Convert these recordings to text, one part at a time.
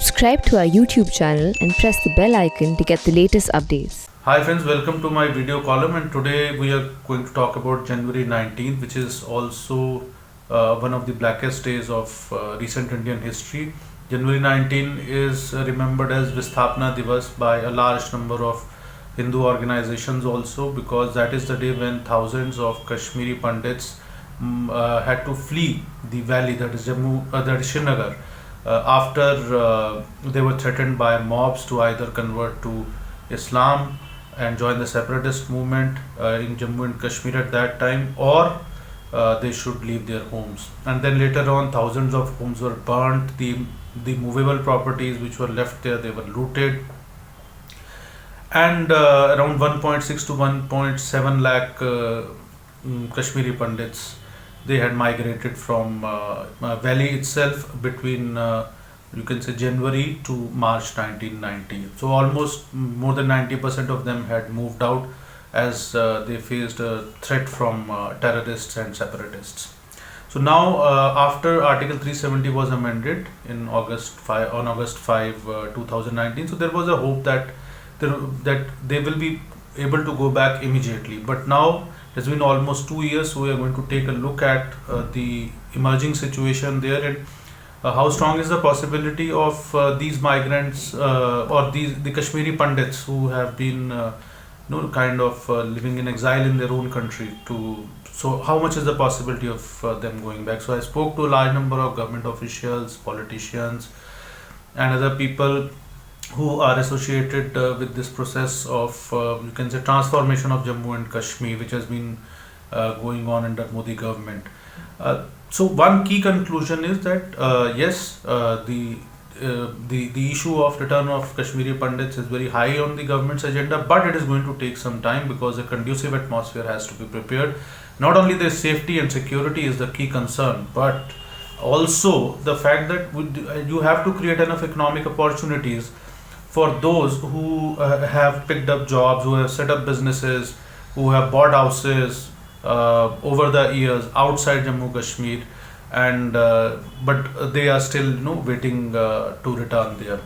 Subscribe to our YouTube channel and press the bell icon to get the latest updates. Hi friends, welcome to my video column, and today we are going to talk about January 19th, which is also one of the blackest days of recent Indian history. January 19 is remembered as Visthapana Divas by a large number of Hindu organizations also, because that is the day when thousands of Kashmiri Pandits had to flee the valley, that is Srinagar, after they were threatened by mobs to either convert to Islam and join the separatist movement in Jammu and Kashmir at that time, or they should leave their homes. And then later on, thousands of homes were burnt. The movable properties which were left there, they were looted, and around 1.6 to 1.7 lakh Kashmiri Pandits, they had migrated from valley itself between you can say January to March 1990. So almost more than 90% of them had moved out as they faced a threat from terrorists and separatists. So now after Article 370 was amended in August 5, 2019, so there was a hope that they will be able to go back immediately. But now it's been almost 2 years, so we are going to take a look at the emerging situation there, and how strong is the possibility of these migrants or the Kashmiri Pandits who have been living in exile in their own country. So how much is the possibility of them going back? So I spoke to a large number of government officials, politicians, and other people who are associated with this process of you can say transformation of Jammu and Kashmir, which has been going on under Modi government. So one key conclusion is that yes, the issue of return of Kashmiri Pandits is very high on the government's agenda, but it is going to take some time because a conducive atmosphere has to be prepared. Not only their safety and security is the key concern, but also the fact that you have to create enough economic opportunities for those who have picked up jobs, who have set up businesses, who have bought houses over the years outside Jammu Kashmir, and but they are still waiting to return there.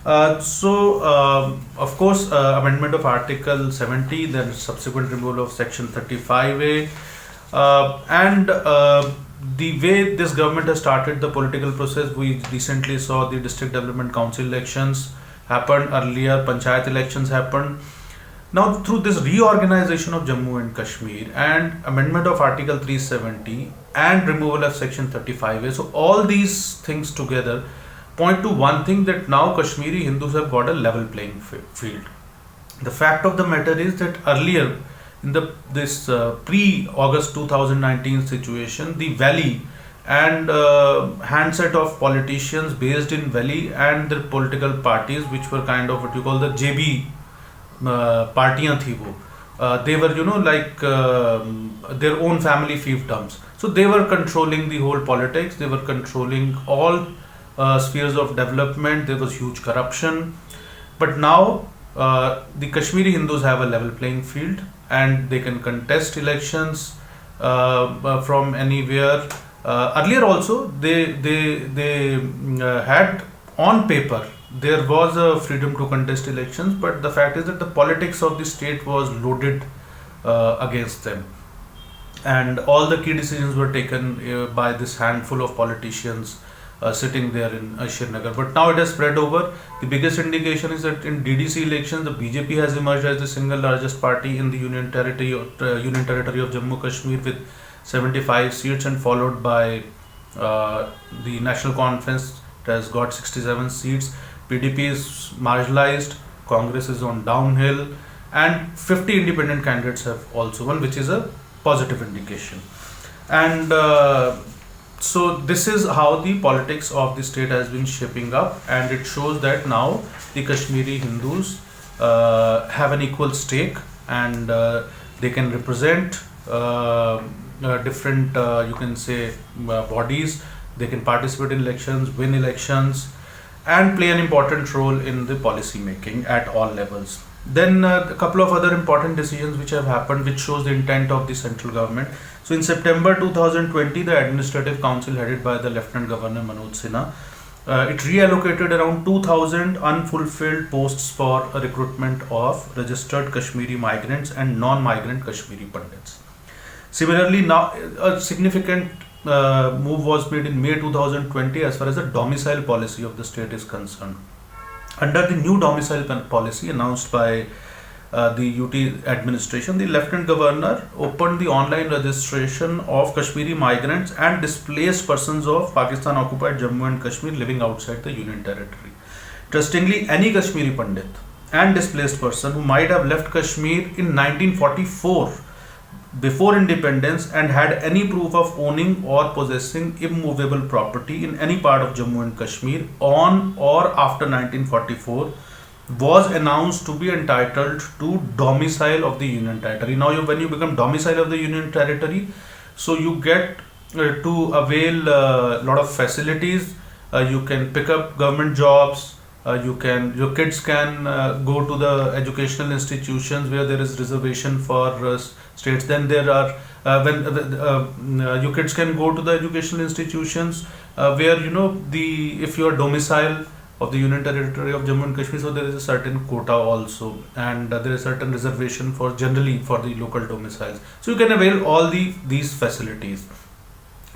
Of course, amendment of Article 70, then subsequent removal of Section 35A, and the way this government has started the political process. We recently saw the District Development Council elections happened earlier, Panchayat elections happened. Now through this reorganization of Jammu and Kashmir and amendment of Article 370 and removal of Section 35A, so all these things together point to one thing, that now Kashmiri Hindus have got a level playing field. The fact of the matter is that earlier in this pre-August 2019 situation, the valley and handset of politicians based in valley and their political parties, which were kind of what you call the JB partiyan thi wo, they were their own family fiefdoms. So they were controlling the whole politics, they were controlling all spheres of development. There was huge corruption. But now the Kashmiri Hindus have a level playing field and they can contest elections from anywhere. Earlier also they had on paper there was a freedom to contest elections, but the fact is that the politics of the state was loaded against them, and all the key decisions were taken by this handful of politicians sitting there in Srinagar. But now it has spread over. The biggest indication is that in DDC elections, the BJP has emerged as the single largest party in the Union Territory of Jammu Kashmir with 75 seats, and followed by the National Conference. It has got 67 seats. PDP is marginalized, Congress is on downhill, and 50 independent candidates have also won, which is a positive indication. And so this is how the politics of the state has been shaping up, and it shows that now the Kashmiri Hindus have an equal stake, and they can represent different you can say bodies. They can participate in elections, win elections, and play an important role in the policy making at all levels. Then a couple of other important decisions which have happened, which shows the intent of the central government. So in September 2020, the Administrative Council headed by the Lieutenant Governor Manoj Sinha it reallocated around 2,000 unfulfilled posts for recruitment of registered Kashmiri migrants and non-migrant Kashmiri Pandits. Similarly, now a significant move was made in May 2020 as far as the domicile policy of the state is concerned. Under the new domicile policy announced by the UT administration, the Lieutenant Governor opened the online registration of Kashmiri migrants and displaced persons of Pakistan occupied Jammu and Kashmir living outside the Union Territory. Interestingly, any Kashmiri Pandit and displaced person who might have left Kashmir in 1944 before independence and had any proof of owning or possessing immovable property in any part of Jammu and Kashmir on or after 1944 was announced to be entitled to domicile of the Union Territory. Now, when you become domicile of the Union Territory, so you get to avail a lot of facilities. You can pick up government jobs. Your kids can go to the educational institutions where there is reservation for states. Then there are your kids can go to the educational institutions where if you are domicile of the Union Territory of Jammu and Kashmir, so there is a certain quota also, and there is certain reservation for generally for the local domiciles. So you can avail all these facilities.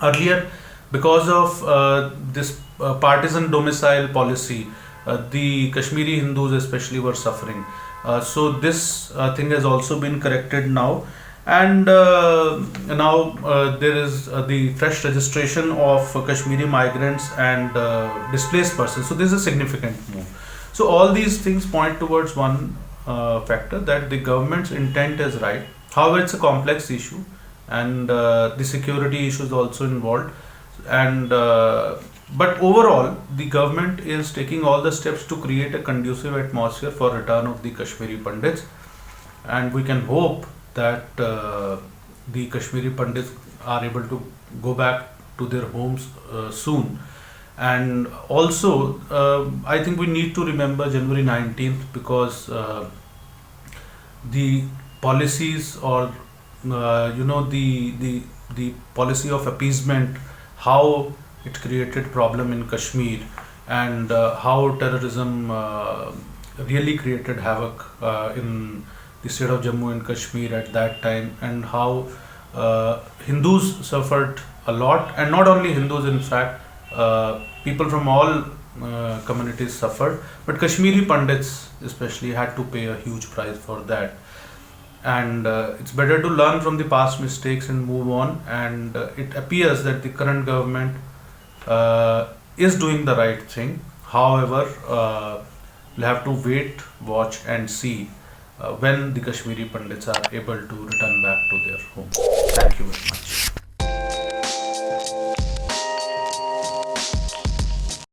Earlier, because of this partisan domicile policy, the Kashmiri Hindus especially were suffering. So this thing has also been corrected now, and now there is the fresh registration of Kashmiri migrants and displaced persons. So this is a significant move. So all these things point towards one factor, that the government's intent is right. However, it's a complex issue, and the security issues also involved, and but overall, the government is taking all the steps to create a conducive atmosphere for return of the Kashmiri Pandits, and we can hope that the Kashmiri Pandits are able to go back to their homes soon. And also, I think we need to remember January 19th, because the policies or the policy of appeasement, how it created problem in Kashmir, and how terrorism really created havoc in the state of Jammu and Kashmir at that time, and how Hindus suffered a lot, and not only Hindus, in fact, people from all communities suffered, but Kashmiri Pandits especially had to pay a huge price for that. And it's better to learn from the past mistakes and move on, and it appears that the current government is doing the right thing. However, we'll have to wait, watch and see when the Kashmiri Pandits are able to return back to their homes. Thank you very much.